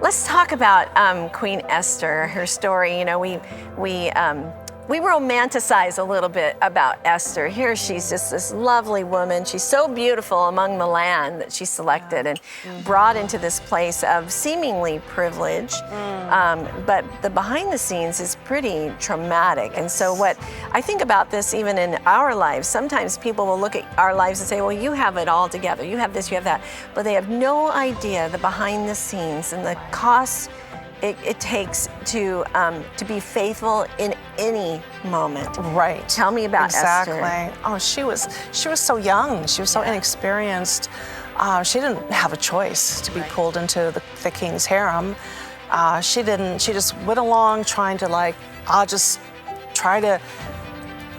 Let's talk about Queen Esther, her story. You know, we romanticize a little bit about Esther. Here she's just this lovely woman. She's so beautiful among the land that she selected and brought into this place of seemingly privilege. But the behind the scenes is pretty traumatic. And so what I think about this even in our lives, sometimes people will look at our lives and say, well, you have it all together. You have this, you have that. But they have no idea the behind the scenes and the costs it takes to be faithful in any moment. Right. Tell me about Esther. Esther. Oh, she was so young. She was so inexperienced. She didn't have a choice to be pulled into the king's harem. She didn't. She just went along trying to I'll just try to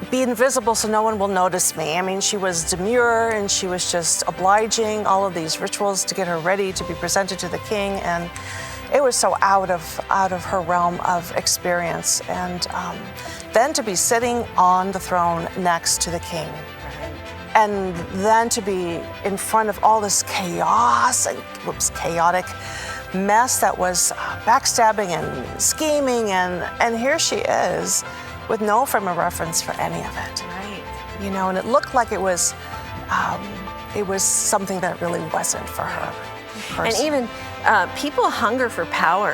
be invisible so no one will notice me. I mean, she was demure and she was just obliging all of these rituals to get her ready to be presented to the king, and it was so out of her realm of experience. And then to be sitting on the throne next to the king, and then to be in front of all this chaos and chaotic mess that was backstabbing and scheming, and here she is with no frame of reference for any of it. Right. You know, and it looked like it was something that really wasn't for her. And even people hunger for power.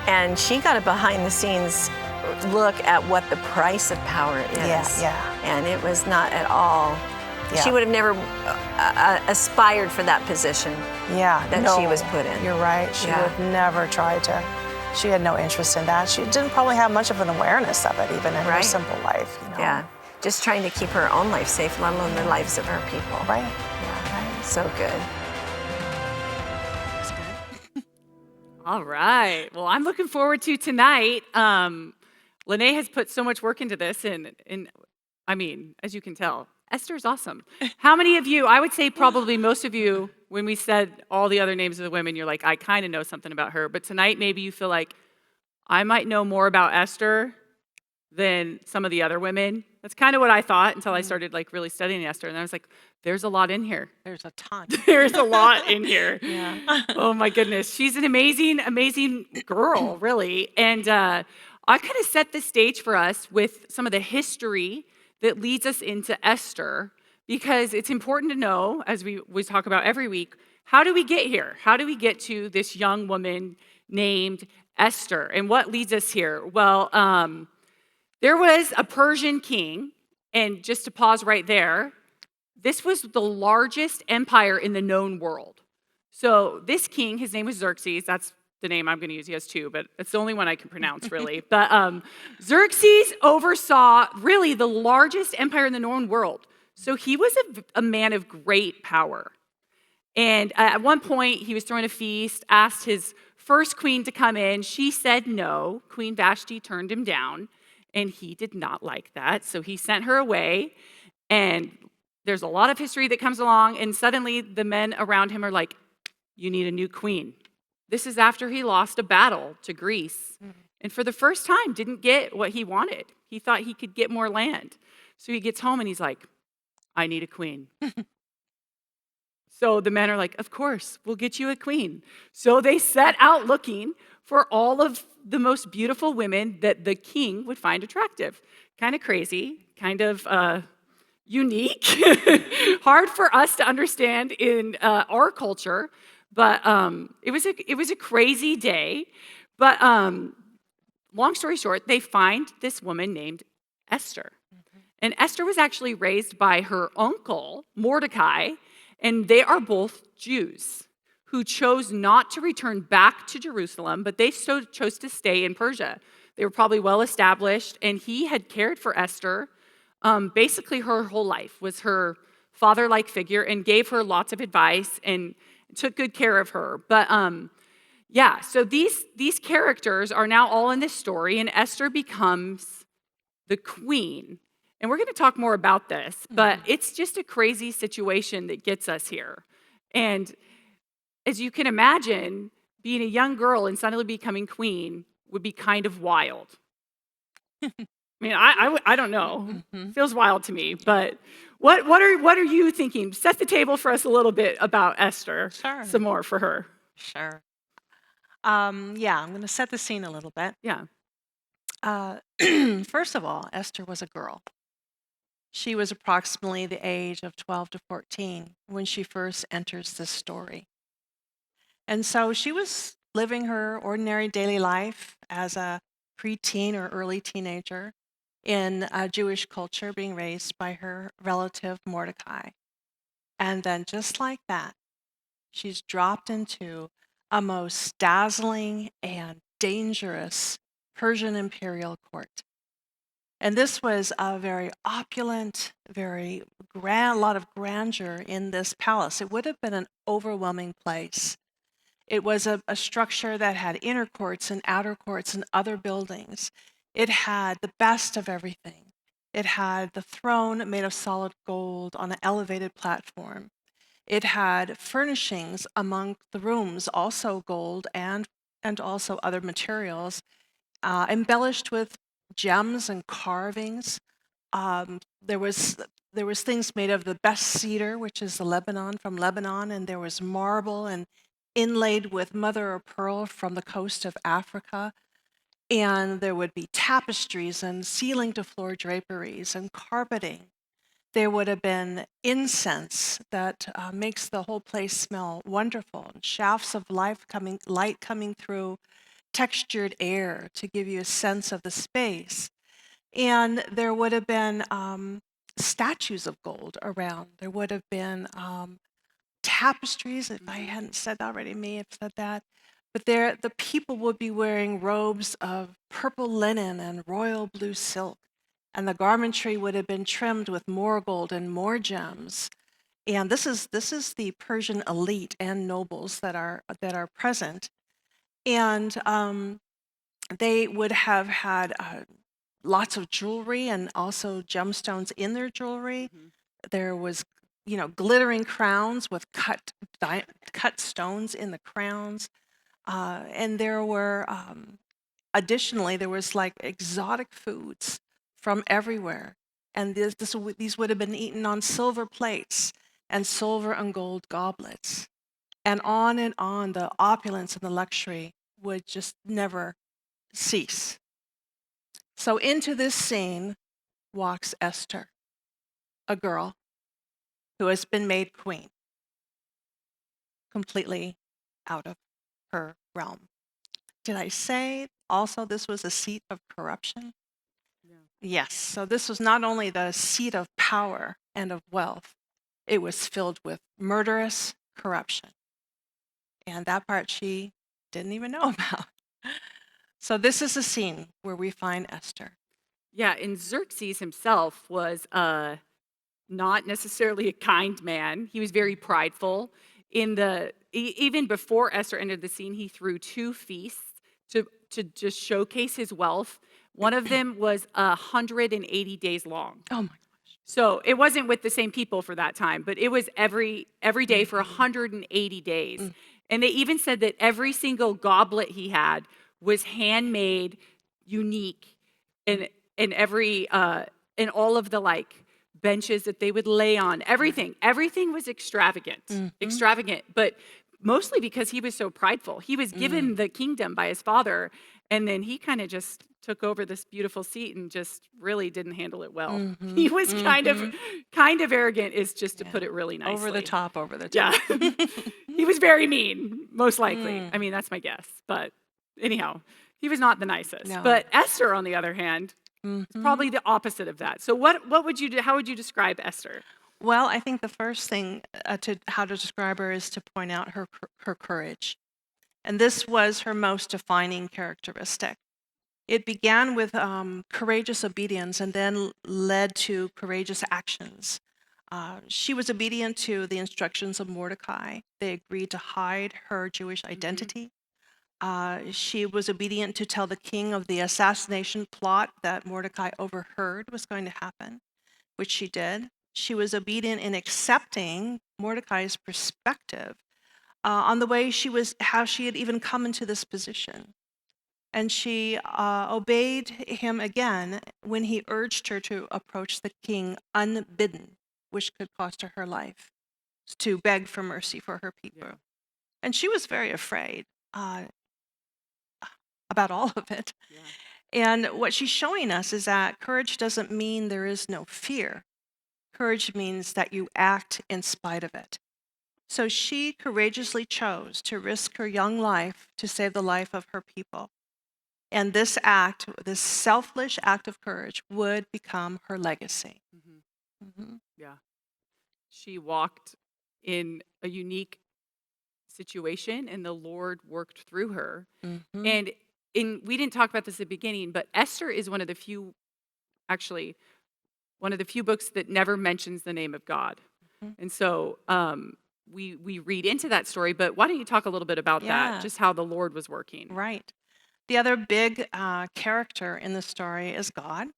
And she got a behind the scenes look at what the price of power is. Yeah. And it was not at all. Yeah. She would have never aspired for that position that she was put in. You're right. She would have never tried to. She had no interest in that. She didn't probably have much of an awareness of it, even in her simple life. You know? Yeah. Just trying to keep her own life safe, let alone the lives of her people. Right. Yeah. Right. So good. All right. Well, I'm looking forward to tonight. Lene has put so much work into this, and I mean, as you can tell, Esther's awesome. How many of you, I would say probably most of you, when we said all the other names of the women, you're like, I kind of know something about her. But tonight, maybe you feel like, I might know more about Esther than some of the other women. That's kind of what I thought until I started really studying Esther. And I was like, there's a lot in here. There's a ton. There's a lot in here. Yeah. Oh my goodness. She's an amazing, amazing girl, really. And I kind of set the stage for us with some of the history that leads us into Esther, because it's important to know, as we talk about every week, how do we get here? How do we get to this young woman named Esther? And what leads us here? Well, there was a Persian king, and just to pause right there, this was the largest empire in the known world. So this king, his name was Xerxes. That's the name I'm going to use. He has two, but it's the only one I can pronounce, really. But Xerxes oversaw really the largest empire in the known world. So he was a man of great power. And at one point, he was throwing a feast, asked his first queen to come in. She said no. Queen Vashti turned him down, and he did not like that. So he sent her away, and there's a lot of history that comes along, and suddenly the men around him are like, you need a new queen. This is after he lost a battle to Greece, and for the first time didn't get what he wanted. He thought he could get more land. So he gets home and he's like, I need a queen. So the men are like, of course, we'll get you a queen. So they set out looking for all of the most beautiful women that the king would find attractive. Kind of crazy, kind of unique, hard for us to understand in our culture. But it was a crazy day. But long story short, they find this woman named Esther. And Esther was actually raised by her uncle, Mordecai, and they are both Jews who chose not to return back to Jerusalem, but they chose to stay in Persia. They were probably well established, and he had cared for Esther basically her whole life, was her father-like figure, and gave her lots of advice and took good care of her. But so these characters are now all in this story, and Esther becomes the queen. And we're going to talk more about this, but it's just a crazy situation that gets us here. And as you can imagine, being a young girl and suddenly becoming queen would be kind of wild. I mean, I don't know. Feels wild to me. But what are you thinking? Set the table for us a little bit about Esther. Sure. Some more for her. Sure. Yeah, I'm going to set the scene a little bit. Yeah. Uh, First of all, Esther was a girl. She was approximately the age of 12 to 14 when she first enters this story. And so she was living her ordinary daily life as a preteen or early teenager in a Jewish culture, being raised by her relative Mordecai. And then, just like that, she's dropped into a most dazzling and dangerous Persian imperial court. And this was a very opulent, very grand, lot of grandeur in this palace. It would have been an overwhelming place. It was a structure that had inner courts and outer courts and other buildings. It had the best of everything. It had the throne made of solid gold on an elevated platform. It had furnishings among the rooms, also gold and also other materials, embellished with gems and carvings. Um, there was there was things made of the best cedar, which is the Lebanon from Lebanon, and there was marble and inlaid with mother of pearl from the coast of Africa. And there would be tapestries and ceiling to floor draperies and carpeting. There would have been incense that makes the whole place smell wonderful, and shafts of light coming through textured air to give you a sense of the space. And there would have been statues of gold around. There would have been tapestries. If I hadn't said that already, may have said that. But there, the people would be wearing robes of purple linen and royal blue silk. And the garmentry would have been trimmed with more gold and more gems. And this is the Persian elite and nobles that are present. And they would have had lots of jewelry and also gemstones in their jewelry. Mhm. There was, glittering crowns with cut stones in the crowns, and there were additionally there was like exotic foods from everywhere, and these would have been eaten on silver plates and silver and gold goblets, and on and on. The opulence and the luxury would just never cease. So into this scene walks Esther, a girl who has been made queen, completely out of her realm. Did I say also this was a seat of corruption? Yeah. Yes. So this was not only the seat of power and of wealth, it was filled with murderous corruption. And that part she didn't even know about. So this is the scene where we find Esther. Yeah, and Xerxes himself was not necessarily a kind man. He was very prideful. Even before Esther entered the scene, he threw two feasts to just showcase his wealth. One of them was 180 days long. Oh my So it wasn't with the same people for that time, but it was every day for 180 days. Mm. And they even said that every single goblet he had was handmade, unique, and every and all of the like benches that they would lay on, everything was extravagant, extravagant, but mostly because he was so prideful. He was given the kingdom by his father, and then he kind of just took over this beautiful seat and just really didn't handle it well. He was kind of arrogant, is just to put it really nicely. Over the top, over the Yeah. top. He was very mean, most likely. I mean, that's my guess. But anyhow, he was not the nicest. No. But Esther, on the other hand, is probably the opposite of that. So what would you do? How would you describe Esther? Well, I think the first thing to how to describe her is to point out her courage. And this was her most defining characteristic. It began with courageous obedience and then led to courageous actions. She was obedient to the instructions of Mordecai. They agreed to hide her Jewish identity. She was obedient to tell the king of the assassination plot that Mordecai overheard was going to happen, which she did. She was obedient in accepting Mordecai's perspective on the way how she had even come into this position. And she obeyed him again when he urged her to approach the king unbidden, which could cost her her life, to beg for mercy for her people. Yeah. And she was very afraid. about all of it. Yeah. And what she's showing us is that courage doesn't mean there is no fear. Courage means that you act in spite of it. So she courageously chose to risk her young life to save the life of her people. And this act, this selfless act of courage, would become her legacy. Mhm. Yeah. She walked in a unique situation, and the Lord worked through her. Mhm. And we didn't talk about this at the beginning, but Esther is one of the few, actually, one of the few books that never mentions the name of God. Mhm. And so we read into that story, but why don't you talk a little bit about that, Yeah, just how the Lord was working? right. The other big character in the story is God,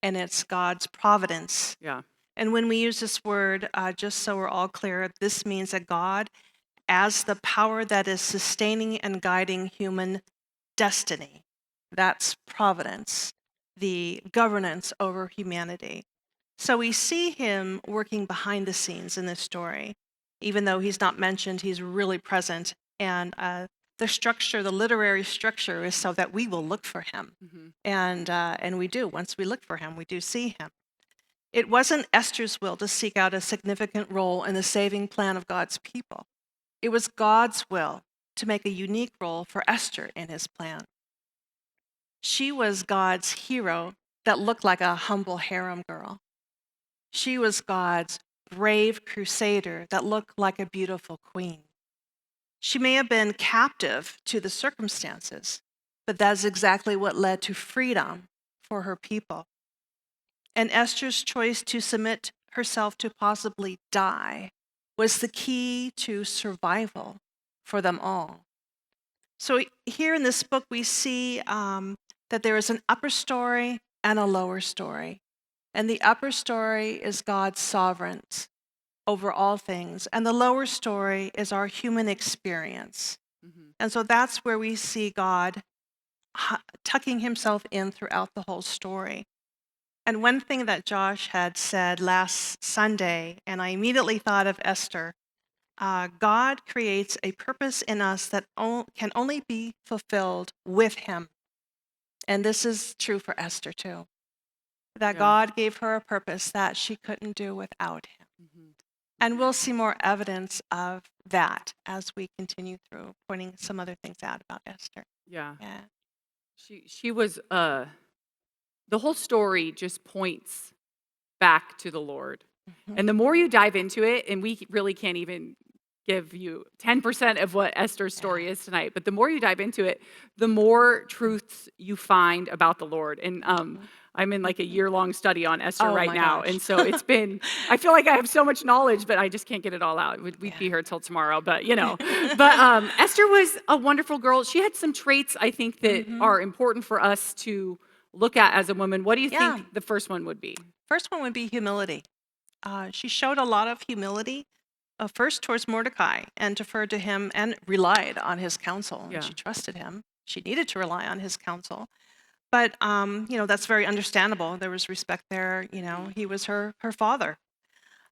and it's God's providence. Yeah. And when we use this word, just so we're all clear, this means that God, as the power that is sustaining and guiding human destiny, that's providence, the governance over humanity. So we see him working behind the scenes in this story. Even though he's not mentioned, he's really present. And the structure, the literary structure, is so that we will look for him. Hmm. And we do. Once we look for him, we do see him. It wasn't Esther's will to seek out a significant role in the saving plan of God's people. It was God's will to make a unique role for Esther in his plan. She was God's hero that looked like a humble harem girl. She was God's brave crusader that looked like a beautiful queen. She may have been captive to the circumstances, but that's exactly what led to freedom for her people. And Esther's choice to submit herself to possibly die was the key to survival for them all. So here in this book, we see that there is an upper story and a lower story. And the upper story is God's sovereignty over all things, and the lower story is our human experience. Hmm. And so that's where we see God tucking himself in throughout the whole story. And one thing that Josh had said last Sunday, and I immediately thought of Esther, God creates a purpose in us that can only be fulfilled with him. And this is true for Esther too, that Yeah. God gave her a purpose that she couldn't do without him. Hmm. And we'll see more evidence of that as we continue through pointing some other things out about Esther. Yeah. Yeah. She was the whole story just points back to the Lord. Mhm. And the more you dive into it, and we really can't even give you 10% of what Esther's story is tonight, but the more you dive into it, the more truths you find about the Lord. And I'm in like a year-long study on Esther Oh right my now. gosh. And so it's been, I feel like I have so much knowledge, but I just can't get it all out. We'd Yeah. be here till tomorrow, but you know. But Esther was a wonderful girl. She had some traits, I think, that are important for us to look at as a woman. What do you Yeah. think the first one would be? First one would be humility. She showed a lot of humility, first towards Mordecai, and deferred to him and relied on his counsel. And Yeah. she trusted him. She needed to rely on his counsel. But, that's very understandable. There was respect there. He was her father.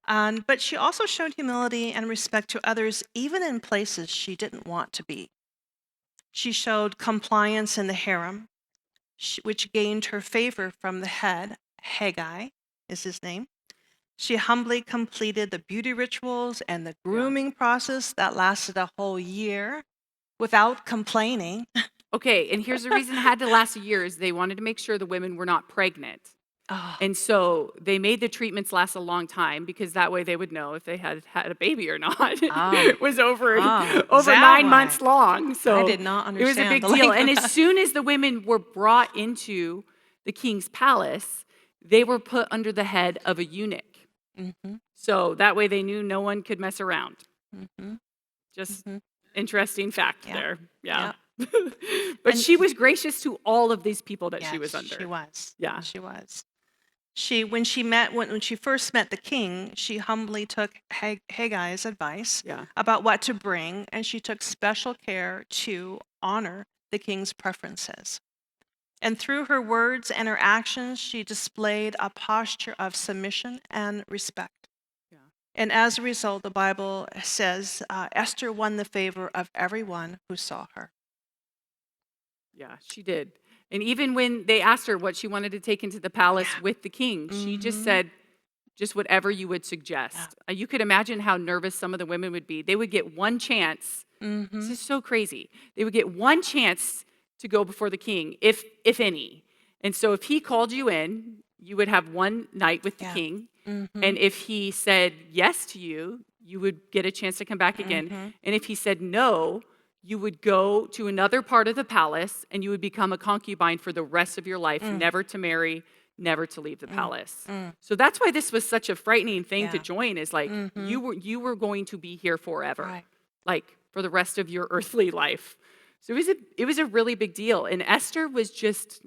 But she also showed humility and respect to others, even in places she didn't want to be. She showed compliance in the harem, which gained her favor from the head. Haggai is his name. She humbly completed the beauty rituals and the grooming process that lasted a whole year without complaining. Okay, and here's the reason it had to last a year is they wanted to make sure the women were not pregnant. Oh, And so they made the treatments last a long time because that way they would know if they had had a baby or not. Oh. It was over Oh, over that 9 way. months long. So I did not it was a understand big the deal. length And of as that. soon as the women were brought into the king's palace, they were put under the head of a eunuch. Mm-hmm, So that way they knew no one could mess around. mm-hmm, Just mm-hmm. interesting fact Yeah, there. Yeah. yeah. But And she was gracious to all of these people that she was yes, under. she was. Yeah. She was. When she first met the king, she humbly took Haggai's advice Yeah. about what to bring, and she took special care to honor the king's preferences. And through her words and her actions, she displayed a posture of submission and respect. Yeah. And as a result, the Bible says Esther won the favor of everyone who saw her. Yeah, she did. And even when they asked her what she wanted to take into the palace Yeah. with the king, she just Mhm. said, just whatever you would Yeah. suggest. You could imagine how nervous some of the women would be. They would get one chance. This Mhm. is so crazy. They would get one chance to go before the king, if any. And so if he called you in, you would have one night with the Yeah. king. And Mhm. if he said yes to you, you would get a chance to come back again. Mhm. And if he said no, you would go to another part of the palace and you would become a concubine for the rest of your life, Mm. never to marry, never to leave the Mm. palace. Mm. So that's why this was such a frightening thing to Yeah. join, is like Mhm. you were going to be here forever, Right. like for the rest of your earthly life. So it was a really big deal. And Esther was just,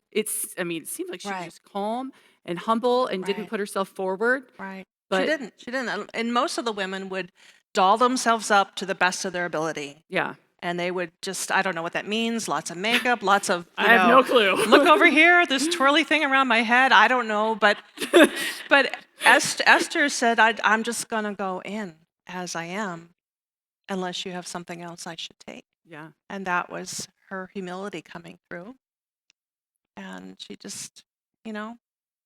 I mean, it seemed like she was Right. just calm and humble and didn't Right. put herself forward. Right. She But didn't. She didn't. And most of the women would doll themselves up to the best of their ability. yeah, And they would just, I don't know what that means, lots of makeup, lots of, I have no clue. look over here, this twirly thing around my head. I don't know. But Esther said, I'm just going to go in as I am, unless you have something else I should take. Yeah, And that was her humility coming through. And she just, you know,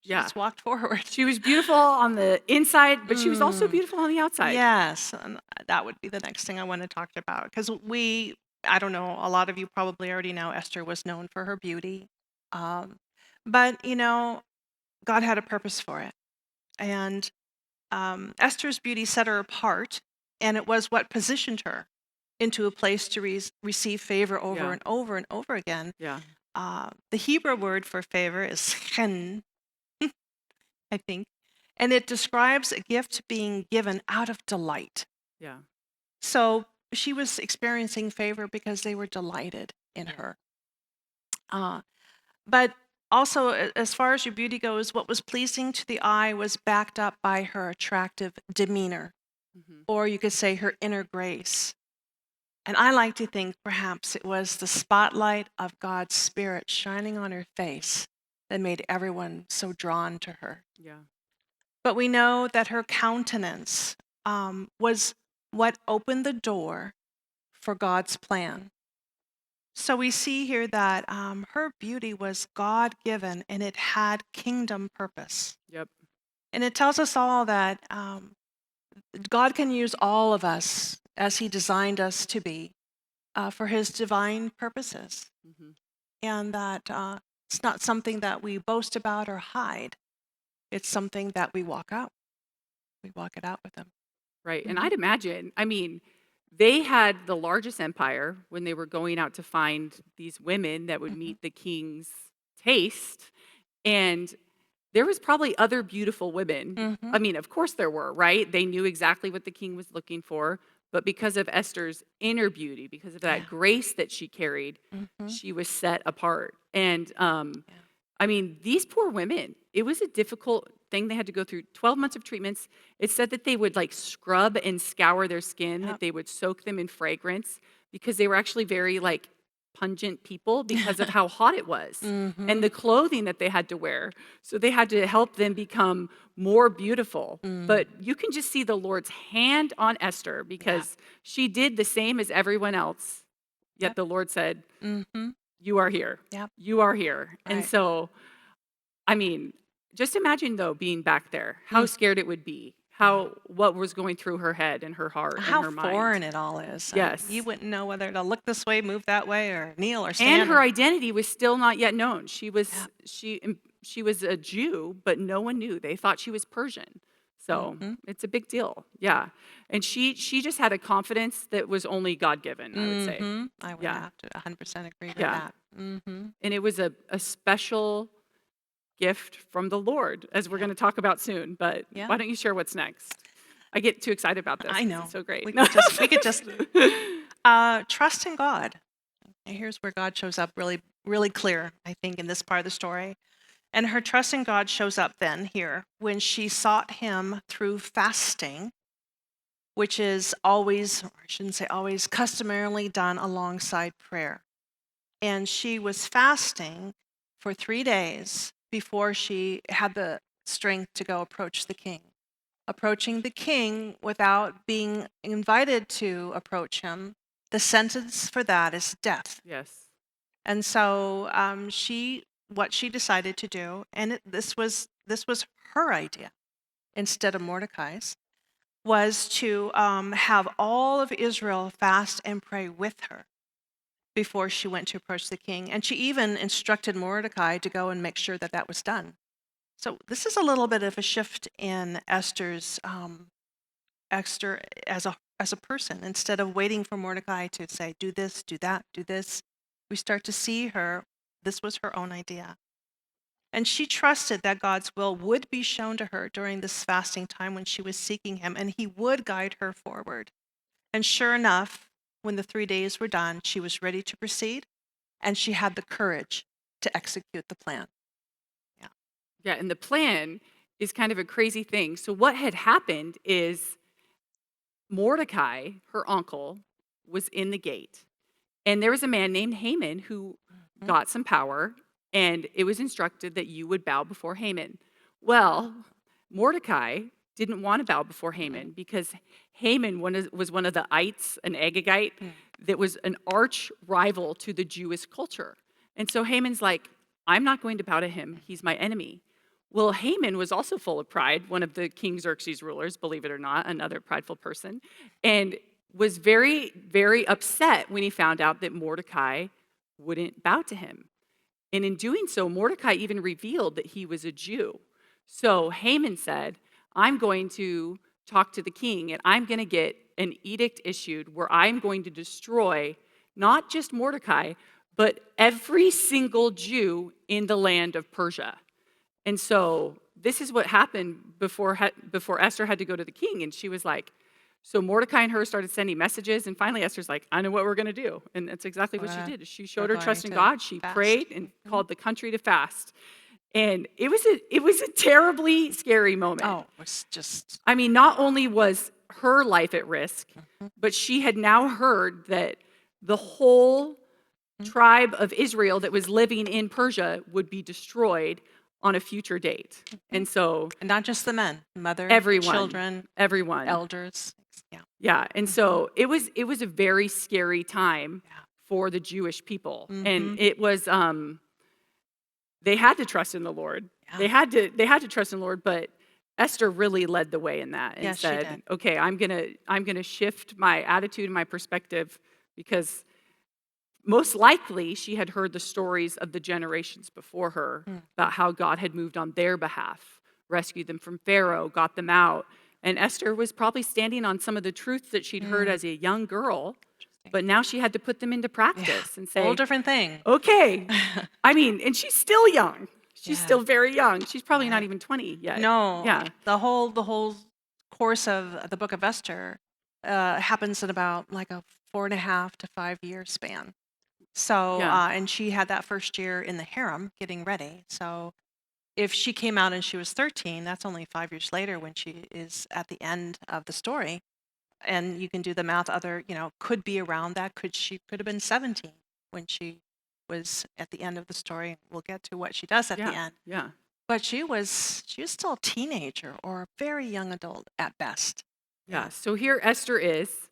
she yeah. just walked forward. She was beautiful on the inside, but she was also Mm. beautiful on the outside. Yes, and that would be the next thing I want to talk about, because I don't know, a lot of you probably already know Esther was known for her beauty. Um, but, God had a purpose for it. And Esther's beauty set her apart, and it was what positioned her into a place to receive favor over Yeah. and over and over again. Yeah. The Hebrew word for favor is chen, I think, and it describes a gift being given out of delight. Yeah. So she was experiencing favor because they were delighted in her. But also, as far as your beauty goes, what was pleasing to the eye was backed up by her attractive demeanor, or you could say her inner grace. And I like to think perhaps it was the spotlight of God's Spirit shining on her face that made everyone so drawn to her. Yeah. But we know that her countenance was what opened the door for God's plan. So we see here that her beauty was God given and it had kingdom purpose. Yep. And it tells us all that God can use all of us as He designed us to be for His divine purposes. hmm And that it's not something that we boast about or hide, it's something that we walk out. We walk it out with Him. Right. And Mhm. I'd imagine, I mean, they had the largest empire when they were going out to find these women that would meet the king's taste. And there was probably other beautiful women. Mhm. I mean, of course there were, right? They knew exactly what the king was looking for. But because of Esther's inner beauty, because of that Yeah. grace that she carried, Mhm. she was set apart. And Yeah. I mean, these poor women, it was a difficult thing they had to go through. 12 months of treatments. It said that they would like scrub and scour their skin, Yep. that they would soak them in fragrance because they were actually very like pungent people because of how hot it was Mhm. and the clothing that they had to wear. So they had to help them become more beautiful. But you can just see the Lord's hand on Esther because she did the same as everyone else. Yet Yep. the Lord said, Mhm. you are here. Yep. You are here. And Right. so, I mean, just imagine though being back there, how scared it would be, what was going through her head and her heart and How her mind. foreign it all is. Yes. You wouldn't know whether to look this way, move that way, or kneel or And stand. her identity was still not yet known. Yeah. She was a Jew, but no one knew. They thought she was Persian. So it's a big deal. Yeah. And she just had a confidence that was only God given, I would say. I would Yeah. have to 100% agree with Yeah. that. Mm-hmm. And it was a special gift from the Lord, as we're going to talk about soon. But Yeah. why don't you share what's next? I get too excited about this. I 'cause know. It's so great. We could just trust in God. And here's where God shows up really, really clear, I think, in this part of the story. And her trust in God shows up then here when she sought Him through fasting, which is always, or I shouldn't say always, customarily done alongside prayer. And she was fasting for 3 days before she had the strength to go approach the king. Approaching the king without being invited to approach him, the sentence for that is death. Yes. And so what she decided to do, and this was her idea instead of Mordecai's, was to have all of Israel fast and pray with her before she went to approach the king. And she even instructed Mordecai to go and make sure that that was done. So this is a little bit of a shift in Esther as a person. Instead of waiting for Mordecai to say, do this, do that, do this, we start to see this was her own idea. And she trusted that God's will would be shown to her during this fasting time when she was seeking him, and he would guide her forward. And sure enough, when the 3 days were done, she was ready to proceed, and she had the courage to execute the plan. Yeah, and the plan is kind of a crazy thing. So what had happened is Mordecai, her uncle, was in the gate. And there was a man named Haman who got some power, and it was instructed that you would bow before Haman. Well, Mordecai didn't want to bow before Haman because Haman was one of the ites, an Agagite, that was an arch rival to the Jewish culture. And so Haman's like, I'm not going to bow to him. He's my enemy. Well, Haman was also full of pride, one of the King Xerxes rulers, believe it or not, another prideful person, and was very, very upset when he found out that Mordecai wouldn't bow to him. And in doing so, Mordecai even revealed that he was a Jew. So Haman said, I'm going to talk to the king, and I'm going to get an edict issued where I'm going to destroy not just Mordecai, but every single Jew in the land of Persia. And so this is what happened before Esther had to go to the king. And she was like, so Mordecai and her started sending messages. And finally, Esther's like, I know what we're going to do. And that's exactly what she did. She showed her trust in God. She prayed and called the country to fast. And it was a terribly scary moment. Oh, it was just... I mean, not only was her life at risk, but she had now heard that the whole tribe of Israel that was living in Persia would be destroyed on a future date. And so... And not just the men, mother, everyone, children, everyone, elders. Yeah. And so it was a very scary time for the Jewish people. And it was... they had to trust in the Lord. Yeah. They had to trust in the Lord, but Esther really led the way in that and said, okay, I'm gonna shift my attitude and my perspective, because most likely she had heard the stories of the generations before her about how God had moved on their behalf, rescued them from Pharaoh, got them out. And Esther was probably standing on some of the truths that she'd heard as a young girl, but now she had to put them into practice and say, whole different thing. Okay. I mean, and she's still young. She's still very young. She's probably not even 20 yet. No. Yeah. The whole course of the book of Esther happens in about like a 4.5 to 5 year span. So, and she had that first year in the harem getting ready. So if she came out and she was 13, that's only 5 years later when she is at the end of the story. And you can do the math, could be around that. She could have been 17 when she was at the end of the story. We'll get to what she does at the end. Yeah. But she was still a teenager or a very young adult at best. Yeah. So here Esther is.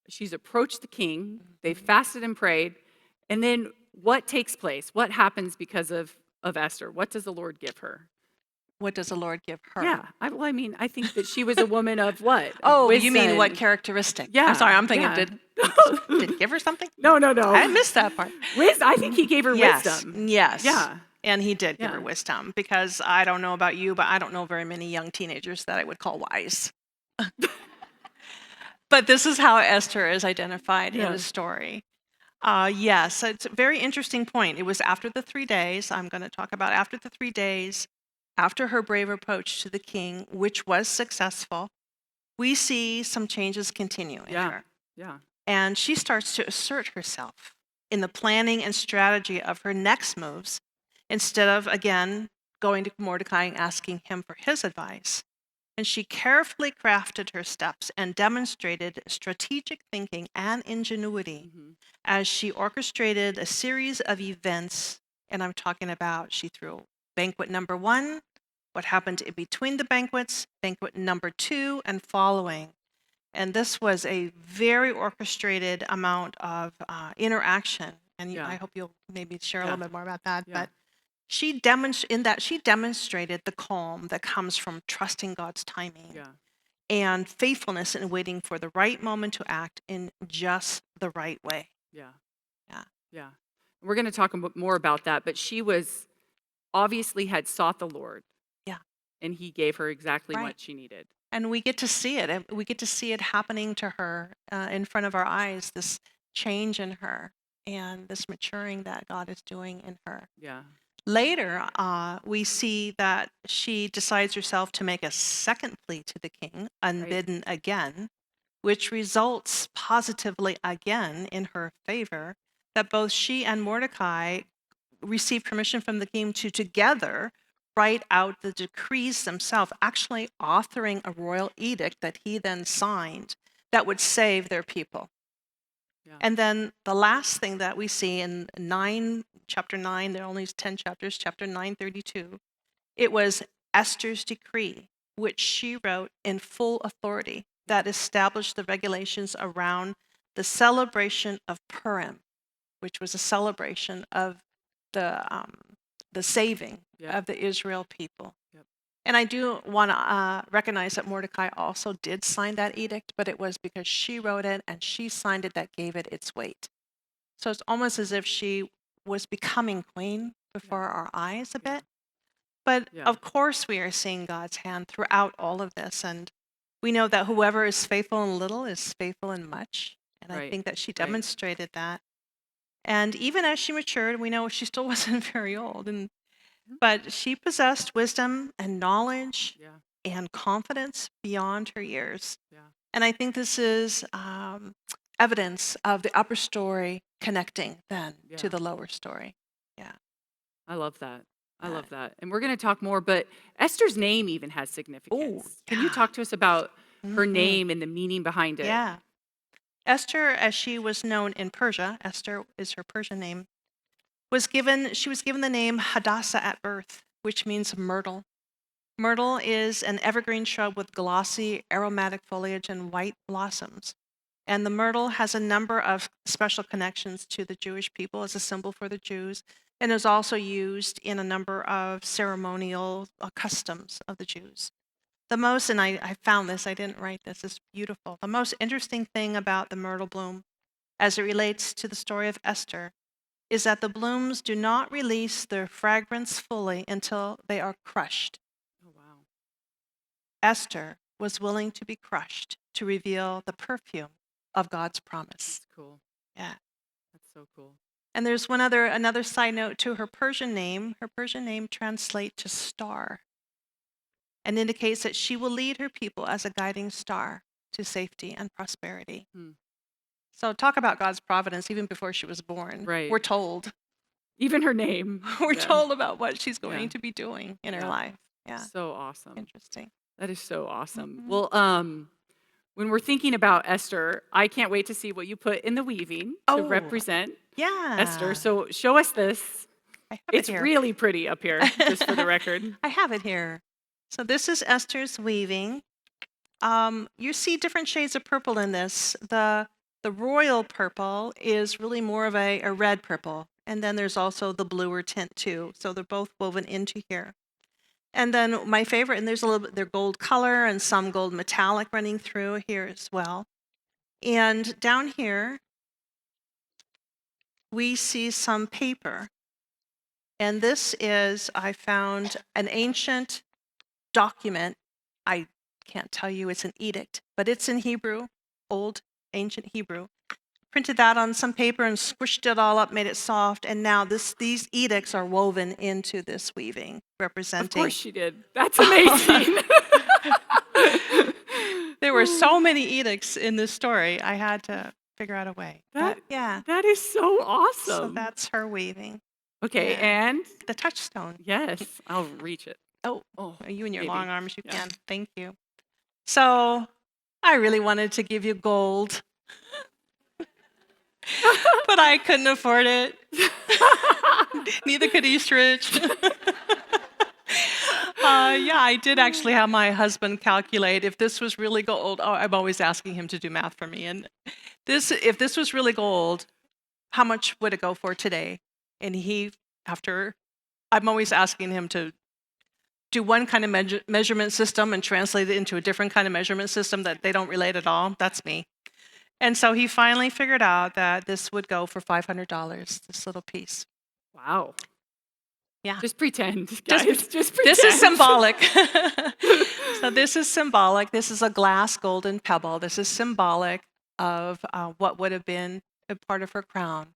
She's approached the king. They fasted and prayed. And then what takes place? What happens because of Esther? What does the Lord give her? What does the Lord give her? Yeah. I think that she was a woman of what? Oh, you mean what characteristic? Yeah. I'm sorry, I'm thinking, did he give her something? No. I missed that part. I think he gave her wisdom. Yes. Yeah. And he did give her wisdom, because I don't know about you, but I don't know very many young teenagers that I would call wise. But this is how Esther is identified in the story. Yes, it's a very interesting point. It was after the 3 days. I'm going to talk about after the 3 days, after her brave approach to the king, which was successful. We see some changes continue in her. Yeah. And she starts to assert herself in the planning and strategy of her next moves, instead of, again, going to Mordecai and asking him for his advice. And she carefully crafted her steps and demonstrated strategic thinking and ingenuity as she orchestrated a series of events. And I'm talking about, she threw banquet number 1, what happened in between the banquets, banquet number 2, and following. And this was a very orchestrated amount of interaction and Yeah. I hope you'll maybe share a Yeah. little bit more about that. Yeah. But she demonstrated the calm that comes from trusting God's timing Yeah. and faithfulness in waiting for the right moment to act in just the right way. Yeah. Yeah. Yeah. We're going to talk more about that, but she was obviously had sought the Lord Yeah. and he gave her exactly Right. what she needed. And we get to see it. And we get to see it happening to her in front of our eyes, this change in her and this maturing that God is doing in her. Yeah. Later, we see that she decides herself to make a second plea to the king, unbidden again, which results positively again in her favor, that both she and Mordecai receive permission from the king to together write out the decrees themselves, actually authoring a royal edict that he then signed that would save their people. Yeah. And then the last thing that we see in chapter 9, there are only 10 chapters, chapter 9:32, it was Esther's decree, which she wrote in full authority, that established the regulations around the celebration of Purim, which was a celebration of the saving Yeah. of the Israel people. Yep. And I do want to recognize that Mordecai also did sign that edict, but it was because she wrote it and she signed it that gave it its weight. So it's almost as if she was becoming queen before our eyes a Yeah. bit. But Yeah. of course, we are seeing God's hand throughout all of this. And we know that whoever is faithful in little is faithful in much. And I Right. think that she Right. demonstrated that. And even as she matured, we know she still wasn't very old. But she possessed wisdom and knowledge Yeah. and confidence beyond her years. Yeah. And I think this is evidence of the upper story connecting then Yeah. to the lower story. I love that. I Yeah. love that. And we're going to talk more, but Esther's name even has significance. Can you yeah. talk to us about her Mhm. name and the meaning behind it? Yeah. Esther, as she was known in Persia, Esther is her Persian name, she was given the name Hadassah at birth, which means myrtle. Myrtle is an evergreen shrub with glossy, aromatic foliage and white blossoms. And the myrtle has a number of special connections to the Jewish people as a symbol for the Jews, and is also used in a number of ceremonial customs of the Jews. The most, and I found this, I didn't write this, it's beautiful. The most interesting thing about the myrtle bloom, as it relates to the story of Esther, is that the blooms do not release their fragrance fully until they are crushed. Oh, wow. Esther was willing to be crushed to reveal the perfume of God's promise. That's cool. Yeah. That's so cool. And there's another side note to her Persian name. Her Persian name translates to star and indicates that she will lead her people as a guiding star to safety and prosperity. Hmm. So talk about God's providence even before she was born. Right. We're told. Even her name. We're Yeah. told about what she's going Yeah. to be doing in her Yeah. life. Yeah. So awesome. Interesting. That is so awesome. Mhm. Well, when we're thinking about Esther, I can't wait to see what you put in the weaving to Oh. represent Yeah. Esther. So show us this. I have It's it here. really pretty up here, just for the record. I have it here. So this is Esther's weaving. You see different shades of purple in this. The royal purple is really more of a red purple. And then there's also the bluer tint too. So they're both woven into here. And then my favorite, and there's a little bit, they're gold color and some gold metallic running through here as well. And down here, we see some paper. And this is, I found an ancient document. I can't tell you it's an edict, but it's in Hebrew, old ancient Hebrew. Printed that on some paper and squished it all up, made it soft, and now these edicts are woven into this weaving, Of representing. course she did. That's amazing. There were so many edicts in this story. I had to figure out a way. That- But yeah, That is so so awesome. that's her weaving. Okay, yeah. and The touchstone. yes, I'll reach it. Oh, Oh, you and your maybe. long arms, you Yeah. can. Thank you. So I really wanted to give you gold, but I couldn't afford it. Neither could Eastridge. Yeah, I did actually have my husband calculate if this was really gold. Oh, I'm always asking him to do math for me. And if this was really gold, how much would it go for today? And I'm always asking him to do one kind of measurement system and translate it into a different kind of measurement system that they don't relate at all. That's me. And so he finally figured out that this would go for $500, this little piece. Wow. Yeah. Just pretend, guys. Just pretend. This is symbolic. So this is symbolic. This is a glass golden pebble. This is symbolic of what would have been a part of her crown.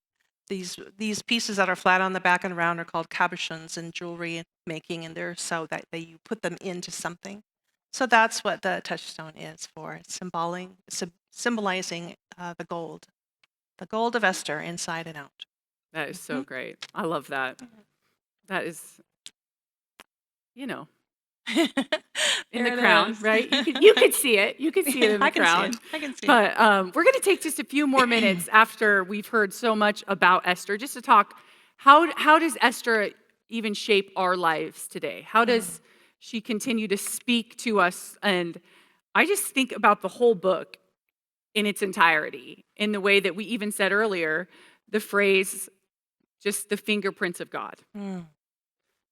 These pieces that are flat on the back and round are called cabochons in jewelry making, and they're so that you put them into something. So that's what the touchstone is for. It's symbolizing the gold of Esther inside and out. That is so great. I love that. That is, in the crown, right? You could see it. You could see it in the crown. I can see it. But we're going to take just a few more minutes after we've heard so much about Esther, just to talk, how does Esther even shape our lives today? How does she continue to speak to us? And I just think about the whole book in its entirety, in the way that we even said earlier, the phrase, just the fingerprints of God,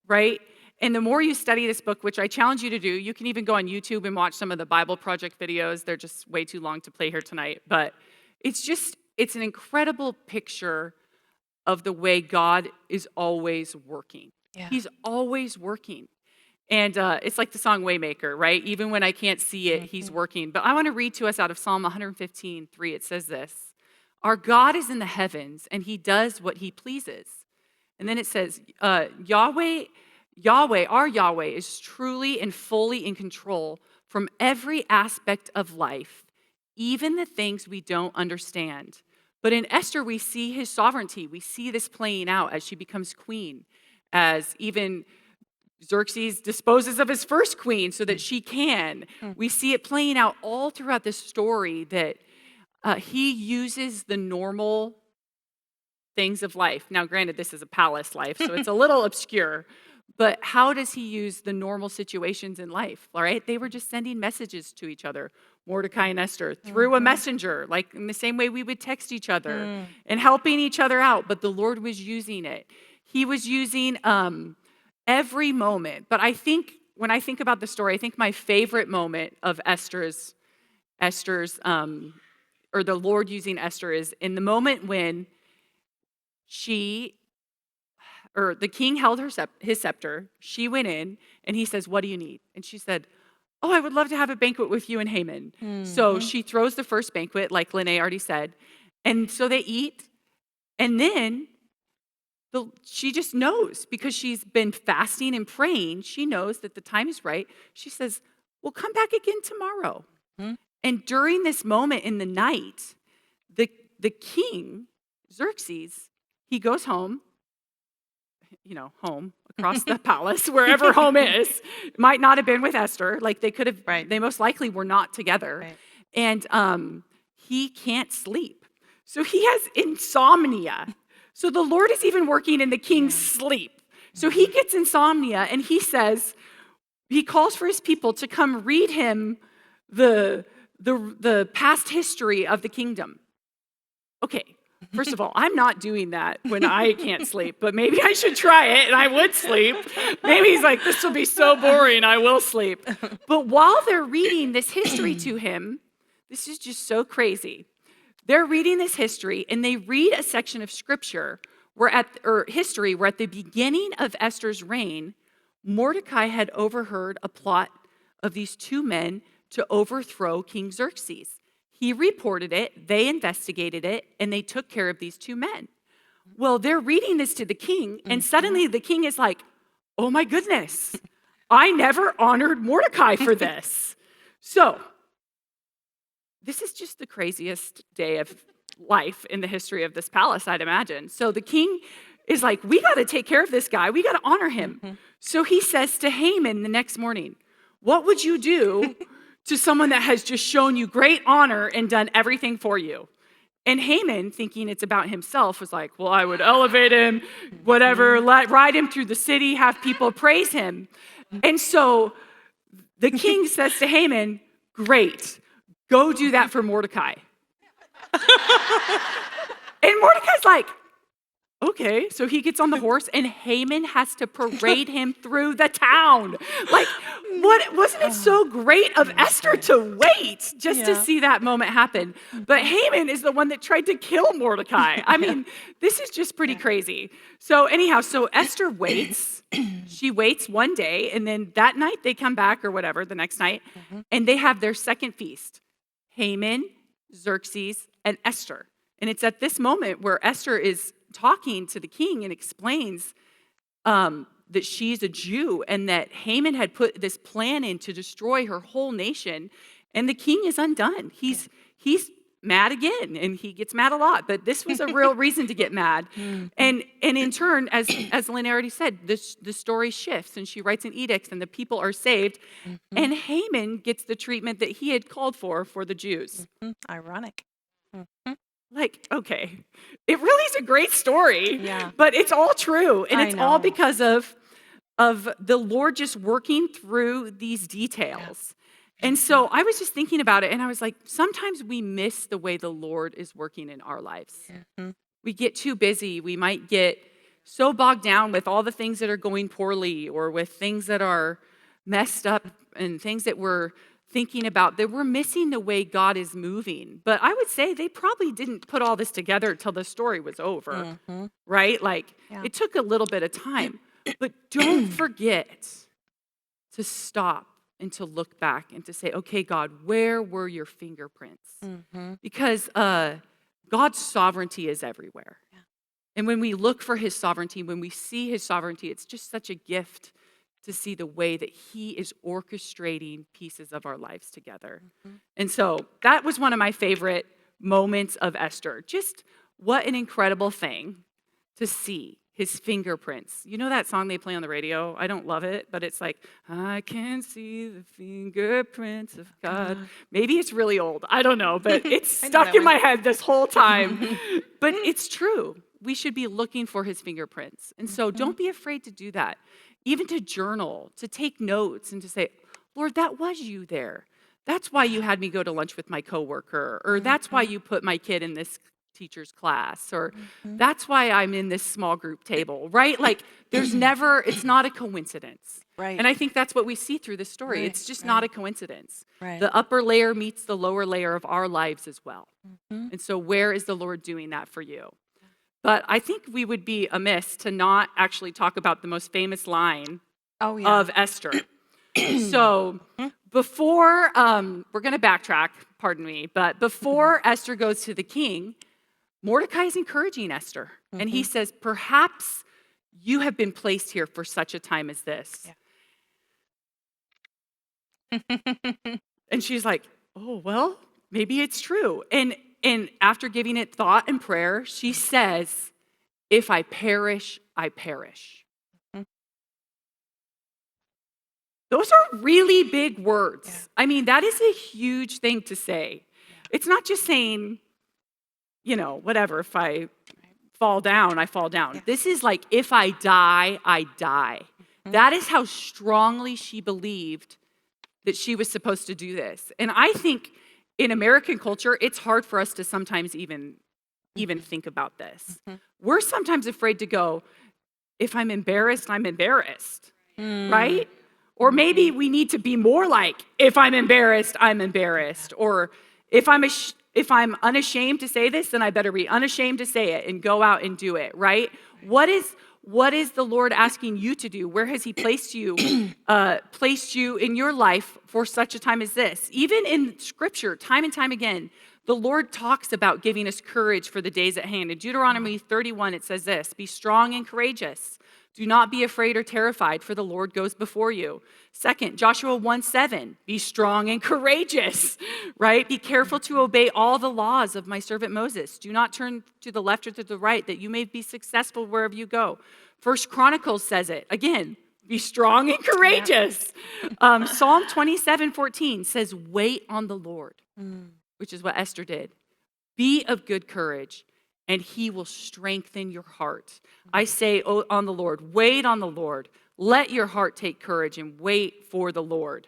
right? And the more you study this book, which I challenge you to do, you can even go on YouTube and watch some of the Bible Project videos. They're just way too long to play here tonight. But it's an incredible picture of the way God is always working. Yeah. He's always working. And it's like the song Waymaker, right? Even when I can't see it, he's working. But I want to read to us out of Psalm 115:3. It says this: "Our God is in the heavens, and he does what he pleases." And then it says, Yahweh, our Yahweh, is truly and fully in control from every aspect of life, even the things we don't understand. But in Esther, we see his sovereignty. We see this playing out as she becomes queen, as even Xerxes disposes of his first queen so that she can. We see it playing out all throughout this story that he uses the normal things of life. Now, granted, this is a palace life, so it's a little obscure. But how does he use the normal situations in life? All right, they were just sending messages to each other, Mordecai and Esther, through a messenger, like in the same way we would text each other and helping each other out. But the Lord was using it. He was using every moment. But I think when I think about the story, I think my favorite moment of Esther's, or the Lord using Esther, is in the moment when the king held his scepter. She went in and he says, "What do you need?" And she said, "Oh, I would love to have a banquet with you and Haman." So she throws the first banquet, like Lene already said. And so they eat. And then she just knows, because she's been fasting and praying, she knows that the time is right. She says, "Well, come back again tomorrow." And during this moment in the night, the king, Xerxes, he goes home, home across the palace, wherever home is. It might not have been with Esther. Like they could have, they most likely were not together. Right. And he can't sleep. So he has insomnia. So the Lord is even working in the king's sleep. So he gets insomnia, and he calls for his people to come read him the past history of the kingdom. Okay. First of all, I'm not doing that when I can't sleep, but maybe I should try it and I would sleep. Maybe he's like, "This will be so boring, I will sleep." But while they're reading this history to him, this is just so crazy. They're reading this history, and they read a section of scripture history where at the beginning of Esther's reign, Mordecai had overheard a plot of these two men to overthrow King Xerxes. He reported it, they investigated it, and they took care of these two men. Well, they're reading this to the king, and suddenly the king is like, "Oh my goodness, I never honored Mordecai for this." So, this is just the craziest day of life in the history of this palace, I'd imagine. So the king is like, "We got to take care of this guy. We got to honor him." So he says to Haman the next morning, "What would you do to someone that has just shown you great honor and done everything for you?" And Haman, thinking it's about himself, was like, "Well, I would elevate him, whatever, ride him through the city, have people praise him." And so the king says to Haman, "Great, go do that for Mordecai." And And Mordecai's like, okay. So he gets on the horse and Haman has to parade him through the town. Like, wasn't it so great of Esther to wait just to see that moment happen? But Haman is the one that tried to kill Mordecai. I mean, this is just pretty crazy. So anyhow, so Esther waits. She waits one day, and then that night they come back or whatever, the next night, and they have their second feast. Haman, Xerxes, and Esther. And it's at this moment where Esther is talking to the king and explains that she's a Jew and that Haman had put this plan in to destroy her whole nation, and the king is undone. He's mad again, and he gets mad a lot, but this was a real reason to get mad. And in turn, as Lynn already said, the story shifts, and she writes an edict, and the people are saved, and Haman gets the treatment that he had called for the Jews. Ironic. Like, okay, it really is a great story, Yeah. but it's all true, and I it's all know. because of the Lord just working through these details. And so I was just thinking about it, and I was like, sometimes we miss the way the Lord is working in our lives. We get too busy. We might get so bogged down with all the things that are going poorly or with things that are messed up and things that we're thinking about that we're missing the way God is moving. But I would say they probably didn't put all this together till the story was over, right? Like, it took a little bit of time. But don't forget to stop and to look back and to say, okay, God, where were your fingerprints? Because God's sovereignty is everywhere. And when we look for his sovereignty, when we see his sovereignty, it's just such a gift to see the way that he is orchestrating pieces of our lives together. And so that was one of my favorite moments of Esther. Just what an incredible thing to see his fingerprints. You know that song they play on the radio? I don't love it, but it's like, I can see the fingerprints of God. Maybe it's really old. I don't know, but it's stuck in my head this whole time. But it's true. We should be looking for his fingerprints. And so don't be afraid to do that. Even to journal, to take notes and to say, Lord, that was you there. That's why you had me go to lunch with my coworker, or that's why you put my kid in this teacher's class, or that's why I'm in this small group table, right? Like it's not a coincidence. Right. And I think that's what we see through this story. Right, It's just not a coincidence. Right. The upper layer meets the lower layer of our lives as well. And so where is the Lord doing that for you? But I think we would be amiss to not actually talk about the most famous line of Esther. So before, we're going to backtrack, pardon me, but before Esther goes to the king, Mordecai is encouraging Esther. And he says, perhaps you have been placed here for such a time as this. And she's like, oh, well, maybe it's true. And after giving it thought and prayer, she says, if I perish, I perish. Those are really big words. I mean, that is a huge thing to say. It's not just saying, whatever, if I fall down, I fall down. This is like, if I die, I die. That is how strongly she believed that she was supposed to do this. And I think in American culture, it's hard for us to sometimes even think about this. We're sometimes afraid to go, if I'm embarrassed, I'm embarrassed, right? Or maybe we need to be more like, if I'm embarrassed, I'm embarrassed. Or if I'm unashamed to say this, then I better be unashamed to say it and go out and do it, right? What is the Lord asking you to do? Where has he placed you in your life for such a time as this? Even in Scripture, time and time again, the Lord talks about giving us courage for the days at hand. In Deuteronomy 31, it says this, be strong and courageous. Do not be afraid or terrified, for the Lord goes before you. Second, Joshua 1:7, be strong and courageous, right? Be careful to obey all the laws of my servant Moses. Do not turn to the left or to the right, that you may be successful wherever you go. First Chronicles says it. Again, be strong and courageous. Psalm 27:14 says, wait on the Lord, which is what Esther did. Be of good courage, and he will strengthen your heart. I say on the Lord, wait on the Lord. Let your heart take courage and wait for the Lord.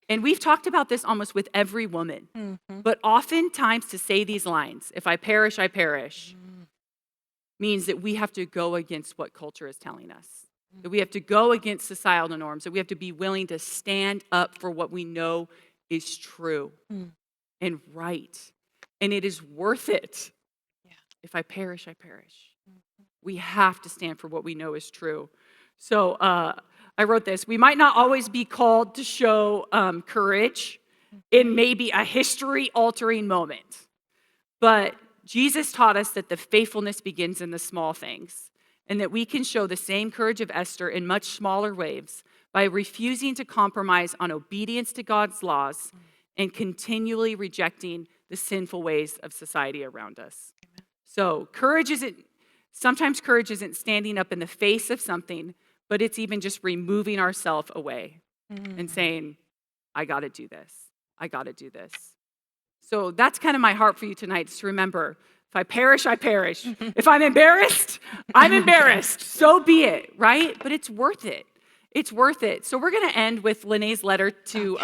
And we've talked about this almost with every woman. But oftentimes to say these lines, if I perish, I perish, means that we have to go against what culture is telling us, that we have to go against societal norms, that we have to be willing to stand up for what we know is true and right. And it is worth it. Yeah. If I perish, I perish. We have to stand for what we know is true. So I wrote this. We might not always be called to show courage in maybe a history-altering moment, but Jesus taught us that the faithfulness begins in the small things, and that we can show the same courage of Esther in much smaller ways by refusing to compromise on obedience to God's laws and continually rejecting the sinful ways of society around us. So sometimes courage isn't standing up in the face of something, but it's even just removing ourselves away and saying, I got to do this. I got to do this. So that's kind of my heart for you tonight, is to remember, if I perish, I perish. If I'm embarrassed, I'm embarrassed. So be it, right? But it's worth it. It's worth it. So we're going to end with Lene's letter to,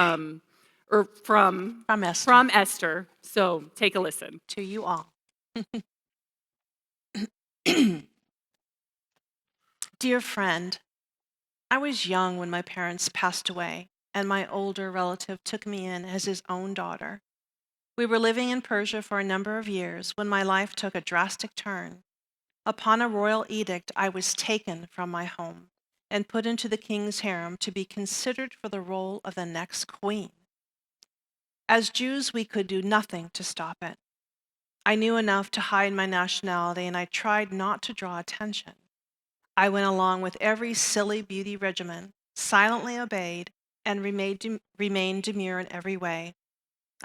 from Esther. From Esther. So take a listen. To you all. Dear friend, I was young when my parents passed away, and my older relative took me in as his own daughter. We were living in Persia for a number of years when my life took a drastic turn. Upon a royal edict, I was taken from my home and put into the king's harem to be considered for the role of the next queen. As Jews, we could do nothing to stop it. I knew enough to hide my nationality, and I tried not to draw attention. I went along with every silly beauty regimen, silently obeyed, and remained demure in every way.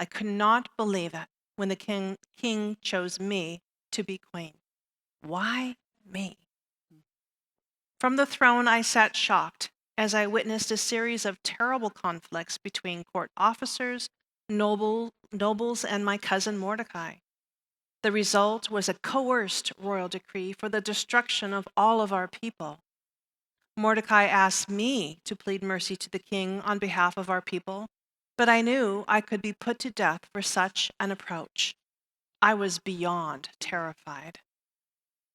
I could not believe it when the king chose me to be queen. Why me? From the throne, I sat shocked as I witnessed a series of terrible conflicts between court officers, nobles, and my cousin Mordecai. The result was a coerced royal decree for the destruction of all of our people. Mordecai asked me to plead mercy to the king on behalf of our people, but I knew I could be put to death for such an approach. I was beyond terrified.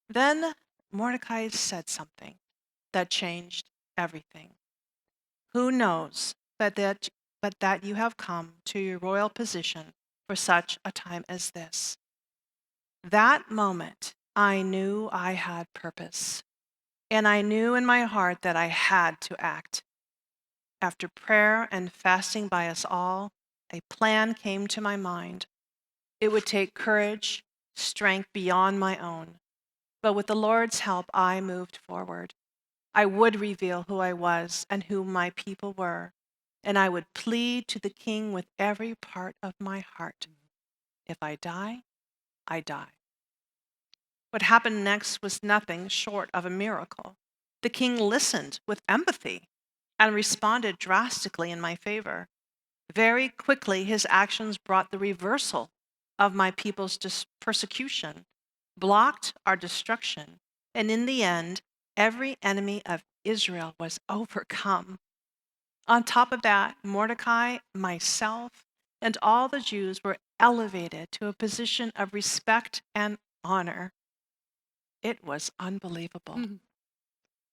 Then Mordecai said something that changed everything. Who knows but that you have come to your royal position for such a time as this? That moment, I knew I had purpose, and I knew in my heart that I had to act. After prayer and fasting by us all, a plan came to my mind. It would take courage, strength beyond my own, but with the Lord's help, I moved forward. I would reveal who I was and who my people were, and I would plead to the king with every part of my heart. If I die, I die. What happened next was nothing short of a miracle. The king listened with empathy and responded drastically in my favor. Very quickly, his actions brought the reversal of my people's persecution, blocked our destruction, and in the end, every enemy of Israel was overcome. On top of that, Mordecai, myself, and all the Jews were elevated to a position of respect and honor. It was unbelievable.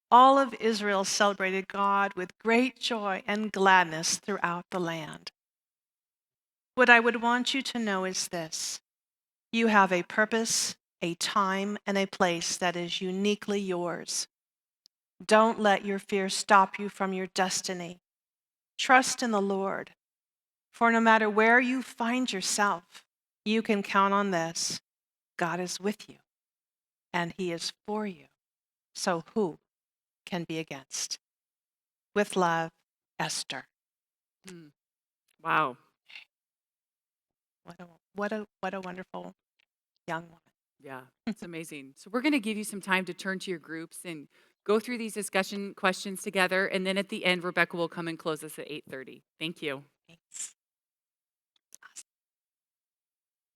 All of Israel celebrated God with great joy and gladness throughout the land. What I would want you to know is this: you have a purpose, a time, and a place that is uniquely yours. Don't let your fear stop you from your destiny. Trust in the Lord, for no matter where you find yourself, you can count on this: God is with you, and He is for you. So who can be against? With love, Esther. Wow. What a wonderful young woman. Yeah, it's amazing. So we're going to give you some time to turn to your groups and go through these discussion questions together. And then at the end, Rebecca will come and close us at 8:30. Thank you. Thanks.